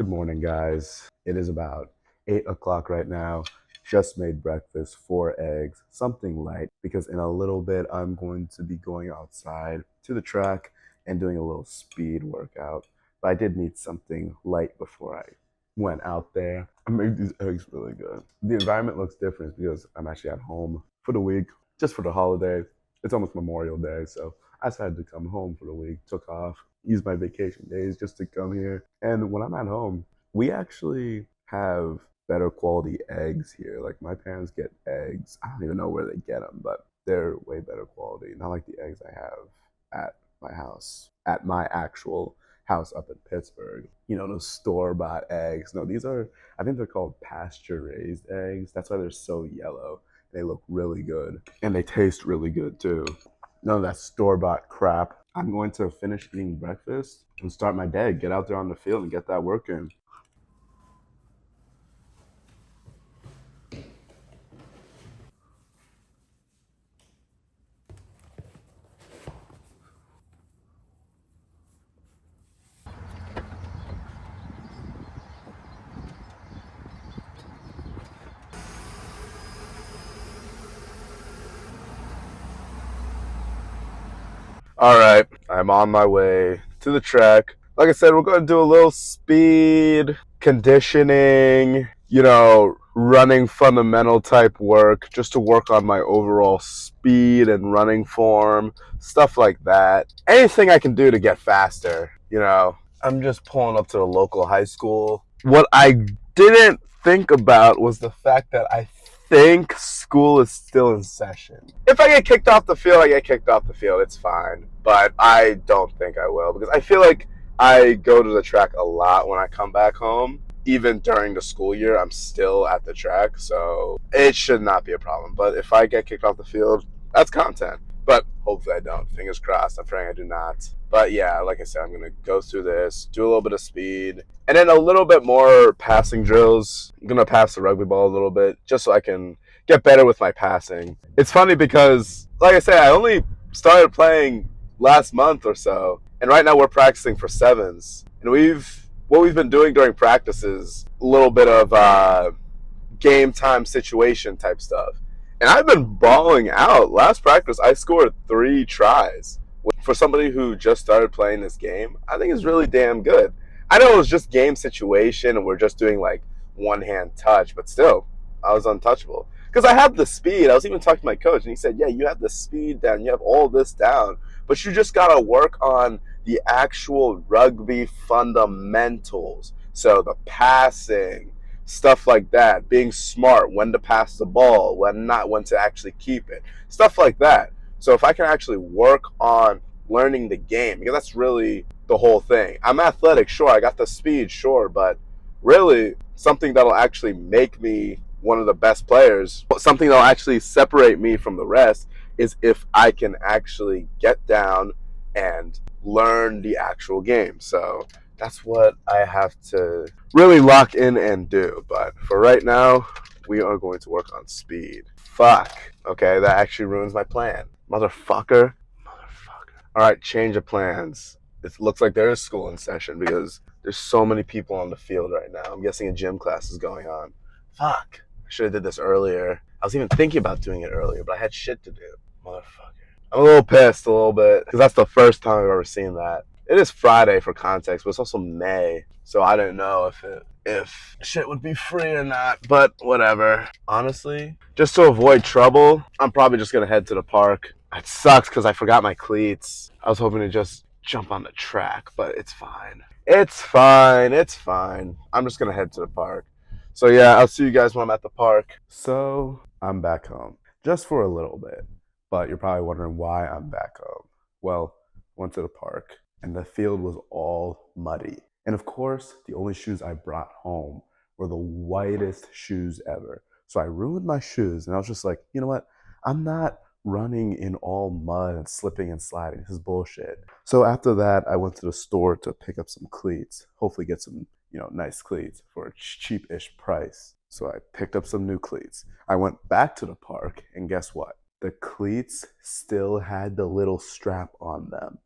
Good morning, guys. It is about 8 o'clock right now. Just made breakfast, 4 eggs, something light, because in a little bit I'm going to be going outside to the track and doing a little speed workout. But I did need something light before I went out there. I made these eggs really good. The environment looks different because I'm actually at home for the week, just for the holiday. It's almost Memorial Day, so I decided to come home for the week, took off, used my vacation days just to come here. And when I'm at home, we actually have better quality eggs here. Like my parents get eggs. I don't even know where they get them, but they're way better quality. Not like the eggs I have at my house, at my actual house up in Pittsburgh. You know, those store-bought eggs. No, these are, I think they're called pasture-raised eggs. That's why they're so yellow. They look really good and they taste really good too. None of that store-bought crap. I'm going to finish eating breakfast and start my day. Get out there on the field and get that work in. All right, I'm on my way to the track. Like I said, we're going to do a little speed conditioning, running fundamental type work just to work on my overall speed and running form, stuff like that. Anything I can do to get faster. I'm just pulling up to the local high school. What I didn't think about was the fact that I think school is still in session. If I get kicked off the field, I get kicked off the field. It's fine. But I don't think I will because I feel like I go to the track a lot when I come back home. Even during the school year, I'm still at the track, so it should not be a problem. But if I get kicked off the field, that's content. But hopefully I don't. Fingers crossed. I'm praying I do not. But yeah, like I said, I'm going to go through this, do a little bit of speed, and then a little bit more passing drills. I'm going to pass the rugby ball a little bit just so I can get better with my passing. It's funny because, like I said, I only started playing last month or so, and right now we're practicing for sevens. And what we've been doing during practice is a little bit of game time situation type stuff. And I've been balling out. Last practice, I scored 3 tries. For somebody who just started playing this game, I think it's really damn good. I know it was just game situation and we're just doing like one hand touch, but still, I was untouchable. Because I have the speed. I was even talking to my coach and he said, yeah, you have the speed down. You have all this down. But you just got to work on the actual rugby fundamentals. So the passing, stuff like that, being smart, when to pass the ball, when not, when to actually keep it, stuff like that. So if I can actually work on learning the game, because that's really the whole thing. I'm athletic, sure, I got the speed, sure, but really something that'll actually make me one of the best players, something that'll actually separate me from the rest is if I can actually get down and learn the actual game. So that's what I have to really lock in and do. But for right now, we are going to work on speed. Fuck. Okay, that actually ruins my plan. Motherfucker. All right, change of plans. It looks like there is school in session because there's so many people on the field right now. I'm guessing a gym class is going on. Fuck. I should have did this earlier. I was even thinking about doing it earlier, but I had shit to do. Motherfucker. I'm a little pissed a little bit because that's the first time I've ever seen that. It is Friday for context, but it's also May, so I didn't know if shit would be free or not, but whatever. Honestly, just to avoid trouble, I'm probably just gonna head to the park. It sucks because I forgot my cleats. I was hoping to just jump on the track, but it's fine. It's fine. It's fine. I'm just gonna head to the park. So yeah, I'll see you guys when I'm at the park. So I'm back home just for a little bit, but you're probably wondering why I'm back home. Well, went to the park and the field was all muddy. And of course, the only shoes I brought home were the whitest shoes ever. So I ruined my shoes and I was just like, you know what? I'm not running in all mud and slipping and sliding. This is bullshit. So after that, I went to the store to pick up some cleats, hopefully get some, nice cleats for a cheap-ish price. So I picked up some new cleats. I went back to the park and guess what? The cleats still had the little strap on them,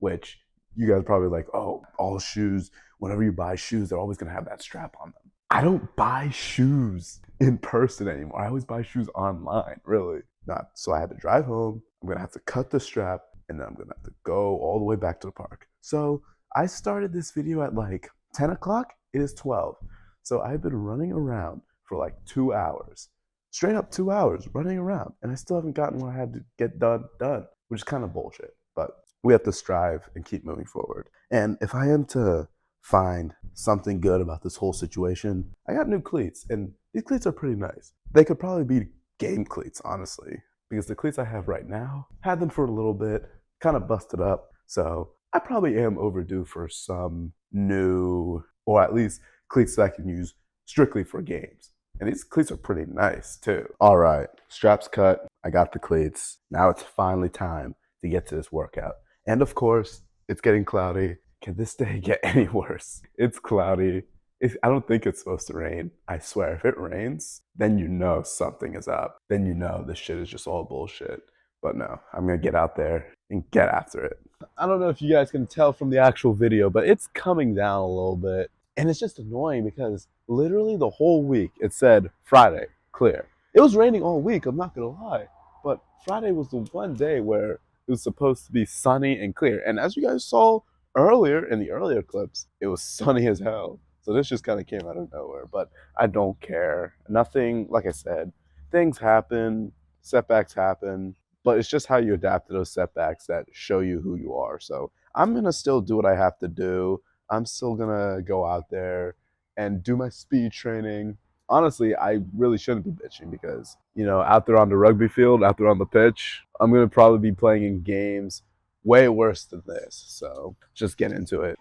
which You guys are probably like, oh, all shoes, whenever you buy shoes, they're always gonna have that strap on them. I don't buy shoes in person anymore. I always buy shoes online, really. Not so I had to drive home. I'm gonna have to cut the strap and then I'm gonna have to go all the way back to the park. So I started this video at like 10 o'clock. It is 12. So I've been running around for like 2 hours. Straight up 2 hours running around. And I still haven't gotten what I had to get done, which is kind of bullshit. But we have to strive and keep moving forward. And if I am to find something good about this whole situation, I got new cleats, and these cleats are pretty nice. They could probably be game cleats, honestly, because the cleats I have right now had them for a little bit, kind of busted up. So I probably am overdue for some new, or at least cleats that I can use strictly for games. And these cleats are pretty nice too. All right, straps cut. I got the cleats. Now it's finally time to get to this workout. And of course, it's getting cloudy. Can this day get any worse? It's cloudy. I don't think it's supposed to rain. I swear, if it rains, then you know something is up. Then you know this shit is just all bullshit. But no, I'm gonna get out there and get after it. I don't know if you guys can tell from the actual video, but it's coming down a little bit. And it's just annoying because literally the whole week it said Friday, clear. It was raining all week, I'm not gonna lie. But Friday was the one day where it was supposed to be sunny and clear. And as you guys saw earlier in the earlier clips, it was sunny as hell. So this just kind of came out of nowhere, but I don't care. Nothing, like I said, things happen, setbacks happen, but it's just how you adapt to those setbacks that show you who you are. So I'm gonna still do what I have to do. I'm still gonna go out there and do my speed training. Honestly, I really shouldn't be bitching because, out there on the rugby field, out there on the pitch, I'm gonna probably be playing in games way worse than this. So just get into it.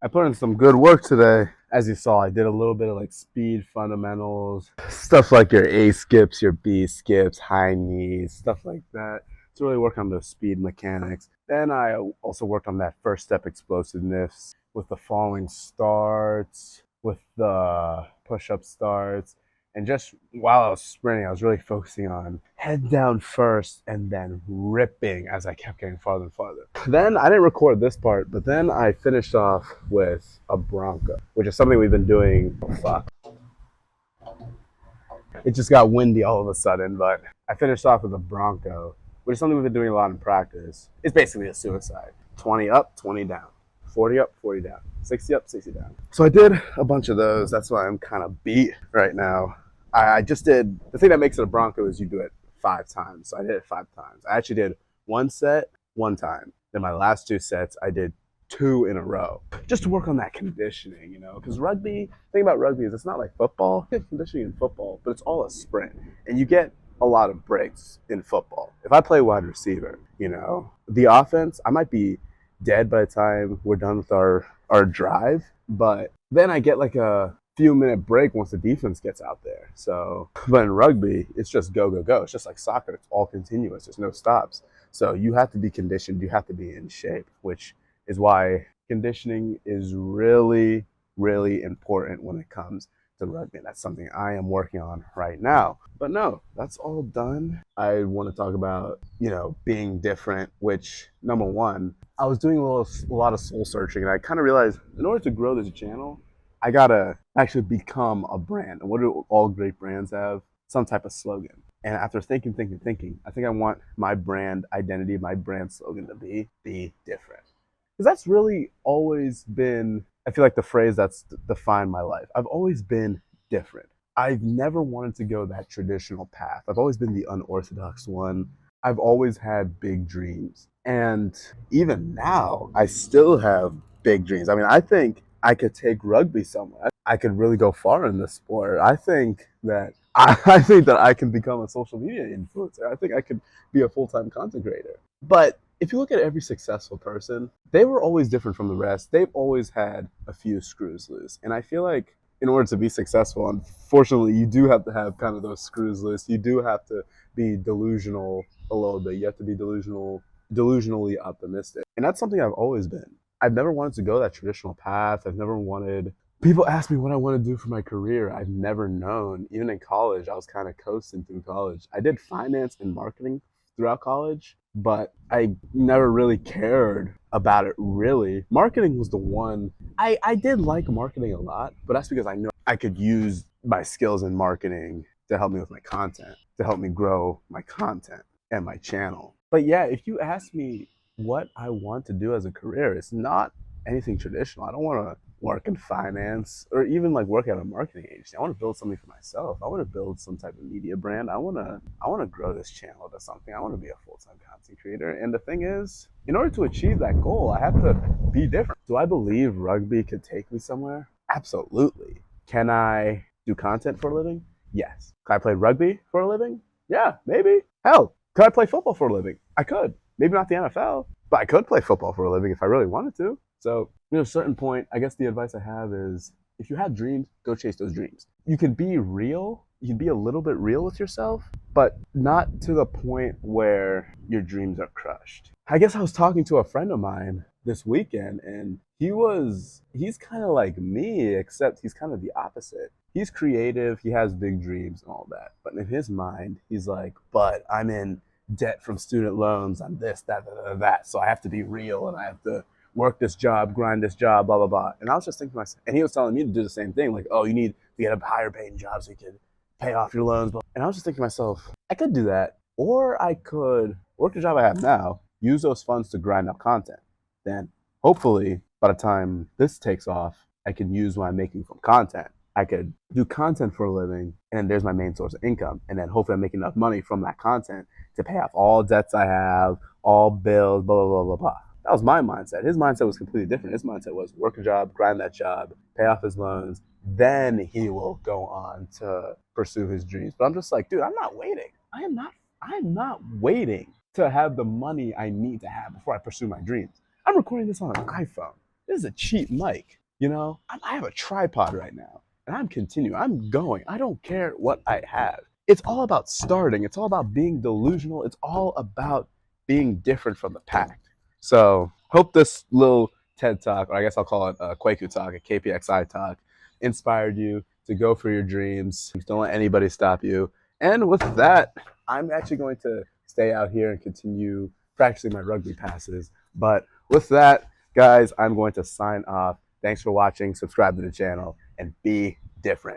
I put in some good work today. As you saw, I did a little bit of like speed fundamentals, stuff like your A skips, your B skips, high knees, stuff like that, to really work on those speed mechanics. Then I also worked on that first step explosiveness with the falling starts, with the push-up starts, and just while I was sprinting, I was really focusing on head down first and then ripping as I kept getting farther and farther. Then I didn't record this part, but then I finished off with a Bronco, which is something we've been doing. Oh, fuck. It just got windy all of a sudden, but I finished off with a Bronco, which is something we've been doing a lot in practice. It's basically a suicide. 20 up, 20 down. 40 up, 40 down. 60 up, 60 down. So I did a bunch of those. That's why I'm kind of beat right now. I just did, the thing that makes it a Bronco is you do it 5 times. So I did it 5 times. I actually did 1 set, 1 time. Then my last 2 sets, I did 2 in a row. Just to work on that conditioning, because rugby, the thing about rugby is it's not like football. You get conditioning in football, but it's all a sprint. And you get a lot of breaks in football. If I play wide receiver, the offense, I might be dead by the time we're done with our drive, but then I get like a few minute break once the defense gets out there. So, but in rugby, it's just go, go, go. It's just like soccer. It's all continuous. There's no stops. So you have to be conditioned. You have to be in shape, which is why conditioning is really, really important when it comes to rugby. That's something I am working on right now. But no, that's all done. I want to talk about, being different, which number one, I was doing a lot of soul searching, and I kind of realized in order to grow this channel, I gotta actually become a brand. And what do all great brands have? Some type of slogan. And after thinking, I think I want my brand identity, my brand slogan to be different. Because that's really always been, I feel like, the phrase that's defined my life. I've always been different. I've never wanted to go that traditional path. I've always been the unorthodox one. I've always had big dreams. And even now, I still have big dreams. I mean, I think I could take rugby somewhere. I could really go far in this sport. I think that I can become a social media influencer. I think I could be a full-time content creator. But if you look at every successful person, they were always different from the rest. They've always had a few screws loose. And I feel like in order to be successful, unfortunately, you do have to have kind of those screws loose. You do have to be delusional a little bit. You have to be delusionally optimistic. And that's something I've always been. I've never wanted to go that traditional path. I've never wanted People ask me what I want to do for my career. I've never known. Even in college, I was kind of coasting through college. I did finance and marketing throughout college, but I never really cared about it really. Marketing was the one. I did like marketing a lot, but that's because I know I could use my skills in marketing to help me with my content, to help me grow my content and my channel. But yeah, if you ask me what I want to do as a career, it's not anything traditional. I don't want to work in finance or even like work at a marketing agency. I want to build something for myself. I want to build some type of media brand. I want to grow this channel to something. I want to be a full-time content creator. And the thing is, in order to achieve that goal, I have to be different. Do I believe rugby could take me somewhere? Absolutely. Can I do content for a living? Yes. Can I play rugby for a living? Yeah, maybe. Hell, could I play football for a living? I could. Maybe not the NFL, but I could play football for a living if I really wanted to. So, at a certain point, I guess the advice I have is if you have dreams, go chase those dreams. You can be real, you can be a little bit real with yourself, but not to the point where your dreams are crushed. I guess I was talking to a friend of mine this weekend, and he's kind of like me, except he's kind of the opposite. He's creative, he has big dreams and all that, but in his mind, he's like, but I'm in debt from student loans, I'm this, that, so I have to be real and I have to work this job, grind this job, blah, blah, blah. And I was just thinking to myself, and he was telling me to do the same thing, like, oh, you need to get a higher paying job so you can pay off your loans. And I was just thinking to myself, I could do that, or I could work the job I have now, use those funds to grind up content. Then hopefully by the time this takes off, I can use what I'm making from content. I could do content for a living, and there's my main source of income. And then hopefully I'm making enough money from that content to pay off all debts I have, all bills, blah, blah, blah, blah, blah. That was my mindset. His mindset was completely different. His mindset was work a job, grind that job, pay off his loans, then he will go on to pursue his dreams. But I'm just like, dude, I'm not waiting. I'm not waiting to have the money I need to have before I pursue my dreams. I'm recording this on an iPhone. This is a cheap mic. I have a tripod right now, and I'm continuing. I'm going. I don't care what I have. It's all about starting. It's all about being delusional. It's all about being different from the pack. So hope this little TED Talk, or I guess I'll call it a Kwaku Talk, a KPXI Talk, inspired you to go for your dreams. Don't let anybody stop you. And with that, I'm actually going to stay out here and continue practicing my rugby passes. But with that, guys, I'm going to sign off. Thanks for watching. Subscribe to the channel and be different.